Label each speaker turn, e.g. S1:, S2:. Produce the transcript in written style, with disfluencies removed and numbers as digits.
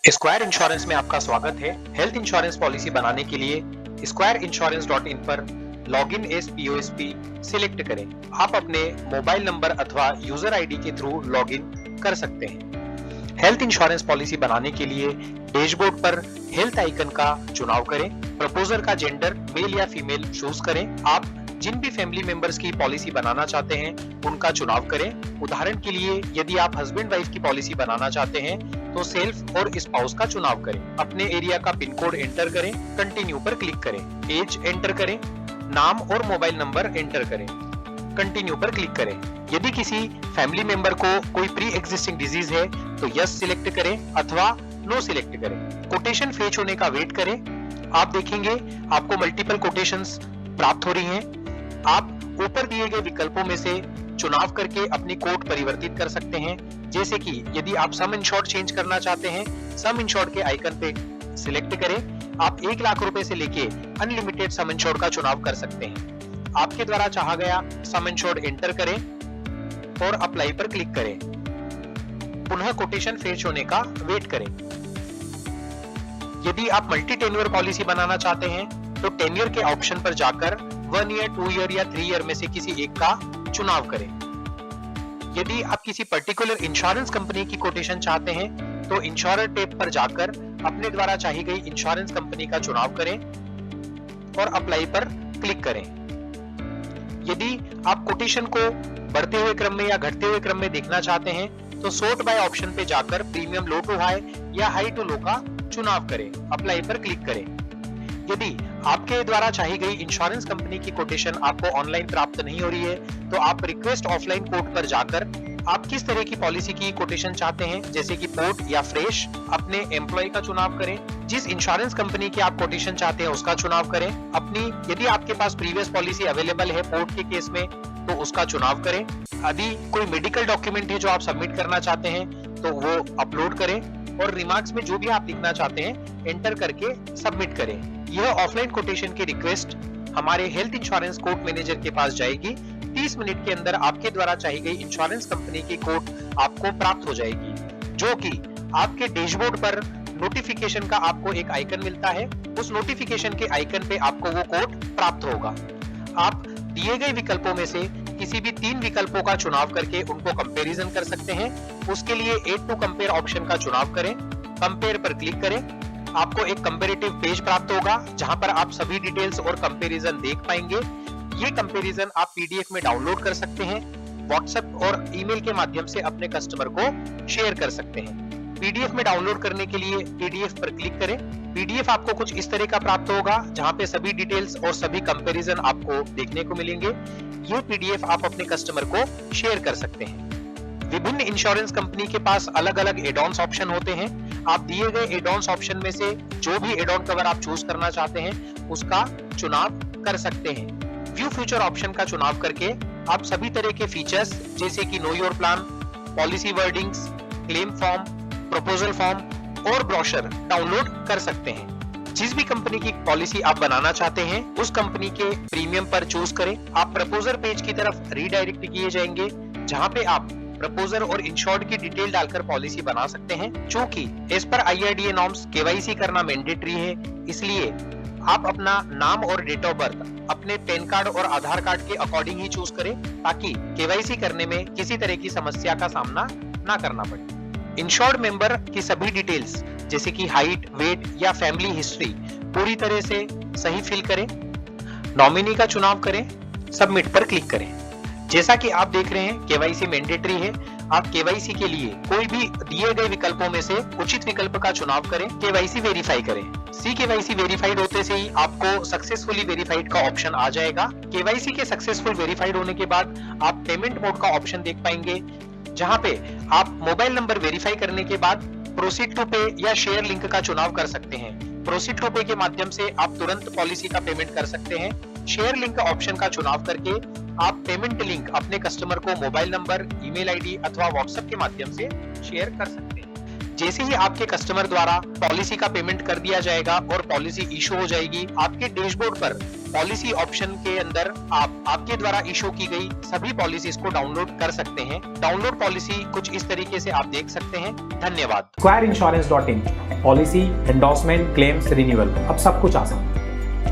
S1: Square insurance में आपका स्वागत है। हेल्थ इंश्योरेंस पॉलिसी बनाने के लिए squareinsurance.in पर लॉगिन एज पीओएसपी सिलेक्ट करें। आप अपने मोबाइल नंबर अथवा यूजर आईडी के थ्रू लॉगिन कर सकते हैं। हेल्थ इंश्योरेंस पॉलिसी बनाने के लिए डैशबोर्ड पर हेल्थ आइकन का चुनाव करें। प्रपोजर का जेंडर मेल या फीमेल चूज करें। आप जिन भी फैमिली मेंबर्स की पॉलिसी बनाना चाहते हैं उनका चुनाव करें। उदाहरण के लिए यदि आप हस्बैंड वाइफ की पॉलिसी बनाना चाहते हैं तो सेल्फ और स्पाउस का चुनाव करें। अपने एरिया का पिन कोड एंटर करें, कंटिन्यू पर क्लिक करें, एज एंटर करें, नाम और मोबाइल नंबर एंटर करें, कंटिन्यू पर क्लिक करें। यदि किसी फैमिली मेंबर को कोई प्री एग्जिस्टिंग डिजीज है तो यस सिलेक्ट करें अथवा नो सिलेक्ट करें। कोटेशन फेच होने का वेट करें। आप देखेंगे आपको मल्टीपल कोटेशंस प्राप्त हो रही हैं। आप ऊपर दिए गए विकल्पों में से चुनाव करके अपनी कोट परिवर्तित कर सकते हैं। जैसे कि यदि आप सम इंश्योर्ड चेंज करना चाहते हैं, सम इंश्योर्ड के आइकन पे सिलेक्ट करें। आप 1 लाख रुपए से लेके अनलिमिटेड सम इंश्योर्ड का चुनाव कर सकते हैं। आपके द्वारा चाहा गया सम इंश्योर्ड एंटर करें और अप्लाई पर क्लिक करें। पुनः कोटेशन फेच होने का वेट करें। यदि आप मल्टी टेन्योर पॉलिसी बनाना चाहते हैं तो टेन्योर के ऑप्शन पर जाकर 1 ईयर, 2 ईयर या 3 ईयर में से किसी एक का चुनाव करें। यदि आप किसी पर्टिकुलर इंश्योरेंस कंपनी की कोटेशन चाहते हैं तो इंश्योरर टैब पर जाकर अपने द्वारा चाही गई इंश्योरेंस कंपनी का चुनाव करें और अप्लाई पर क्लिक करें। यदि आप कोटेशन को बढ़ते हुए क्रम में या घटते हुए क्रम में देखना चाहते हैं तो सॉर्ट बाय ऑप्शन पे जाकर प्रीमियम लो टू हाई या हाई टू लो का चुनाव करें, अप्लाई पर क्लिक करें। यदि आपके द्वारा चाही गई इंश्योरेंस कंपनी की कोटेशन आपको ऑनलाइन प्राप्त नहीं हो रही है तो आप रिक्वेस्ट ऑफलाइन कोट पर जाकर आप किस तरह की पॉलिसी की कोटेशन चाहते हैं, जैसे कि पोर्ट या फ्रेश, अपने एम्प्लॉय का चुनाव करें। जिस इंश्योरेंस कंपनी की आप कोटेशन चाहते हैं उसका चुनाव करें। अपनी यदि आपके पास प्रीवियस पॉलिसी अवेलेबल है पोर्ट के केस में तो उसका चुनाव करें। यदि कोई मेडिकल डॉक्यूमेंट है जो आप सबमिट करना चाहते हैं तो वो अपलोड करें और रिमार्क्स में जो भी आप लिखना चाहते हैं एंटर करके सबमिट करें। यह ऑफलाइन कोटेशन की रिक्वेस्ट हमारे हेल्थ इंश्योरेंस कोट मैनेजर के पास जाएगी। 30 मिनट के अंदर आपके द्वारा चाही गई इंश्योरेंस कंपनी की कोट आपको प्राप्त हो जाएगी, जो कि आपके डैशबोर्ड पर नोटिफिकेशन का आपको एक आइकन मिलता है। उस नोटिफिकेशन के आइकन पे आपको वो कोट प्राप्त होगा। आप दिए गए विकल्पों में से किसी भी 3 विकल्पों का चुनाव करके उनको कंपैरिजन कर सकते हैं। उसके लिए एड टू कंपेयर ऑप्शन का चुनाव करें, कंपेयर पर क्लिक करें। आपको एक कंपैरेटिव पेज प्राप्त होगा जहां पर आप सभी डिटेल्स और कंपैरिजन देख पाएंगे। ये कंपैरिजन आप पीडीएफ में डाउनलोड कर सकते हैं, व्हाट्सएप और ईमेल के माध्यम से अपने कस्टमर को शेयर कर सकते हैं। पीडीएफ में डाउनलोड करने के लिए पीडीएफ पर क्लिक करें। पीडीएफ आपको कुछ इस तरह का प्राप्त होगा जहां पे सभी डिटेल्स और सभी कंपैरिजन आपको देखने को मिलेंगे। ये पीडीएफ आप अपने कस्टमर को शेयर कर सकते हैं। विभिन्न इंश्योरेंस कंपनी के पास अलग अलग एड ऑन्स ऑप्शन होते हैं। आप दिए गए एड ऑन्स ऑप्शन में से जो भी एड ऑन कवर आप चूज करना चाहते हैं उसका चुनाव कर सकते हैं। व्यू फ्यूचर ऑप्शन का चुनाव करके आप सभी तरह के फीचर्स जैसे कि know your plan, policy wordings, claim form, proposal form और ब्रोशर डाउनलोड कर सकते हैं। जिस भी कंपनी की पॉलिसी आप बनाना चाहते हैं उस कंपनी के प्रीमियम पर चूज करें। आप प्रपोजल पेज की तरफ रीडायरेक्ट किए जाएंगे जहां पे आप प्रपोजर और इंश्योर्ड की डिटेल डालकर पॉलिसी बना सकते हैं। चूंकि एज पर IRDA नॉर्म्स केवाईसी करना मैंडेटरी है, इसलिए आप अपना नाम और डेट ऑफ बर्थ अपने पैन कार्ड और आधार कार्ड के अकॉर्डिंग ही चूज करें ताकि केवाईसी करने में किसी तरह की समस्या का सामना ना करना पड़े। इंश्योर्ड मेंबर की सभी डिटेल्स जैसे कि हाइट, वेट या फैमिली हिस्ट्री पूरी तरह से सही फिल करें। नॉमिनी का चुनाव करें, सबमिट पर क्लिक करें। जैसा कि आप देख रहे हैं केवाईसी मैंडेटरी है। आप केवाईसी के लिए कोई भी दिए गए विकल्पों में से उचित विकल्प का चुनाव करें, केवाईसी वेरीफाई करें। सी केवाईसी वेरीफाइड होते से ही आपको सक्सेसफुली वेरीफाइड का ऑप्शन आ जाएगा। केवाईसी के सक्सेसफुल वेरीफाइड होने के बाद आप पेमेंट मोड का ऑप्शन देख पाएंगे जहां पे आप मोबाइल नंबर वेरीफाई करने के बाद प्रोसीड टू पे या शेयर लिंक का चुनाव कर सकते हैं। प्रोसीड टू पे के माध्यम से आप तुरंत पॉलिसी का पेमेंट कर सकते हैं। शेयर लिंक ऑप्शन का चुनाव करके आप पेमेंट लिंक अपने कस्टमर को मोबाइल नंबर, ईमेल आईडी अथवा व्हाट्सएप के माध्यम से शेयर कर सकते हैं। जैसे ही आपके कस्टमर द्वारा पॉलिसी का पेमेंट कर दिया जाएगा और पॉलिसी इशू हो जाएगी, आपके डैशबोर्ड पर पॉलिसी ऑप्शन के अंदर आप आपके द्वारा इशू की गई सभी पॉलिसीज को डाउनलोड कर सकते हैं। डाउनलोड पॉलिसी कुछ इस तरीके से आप देख सकते हैं। धन्यवाद।
S2: squareinsurance.in policy, endorsement, claims, renewal, अब सब कुछ आसान।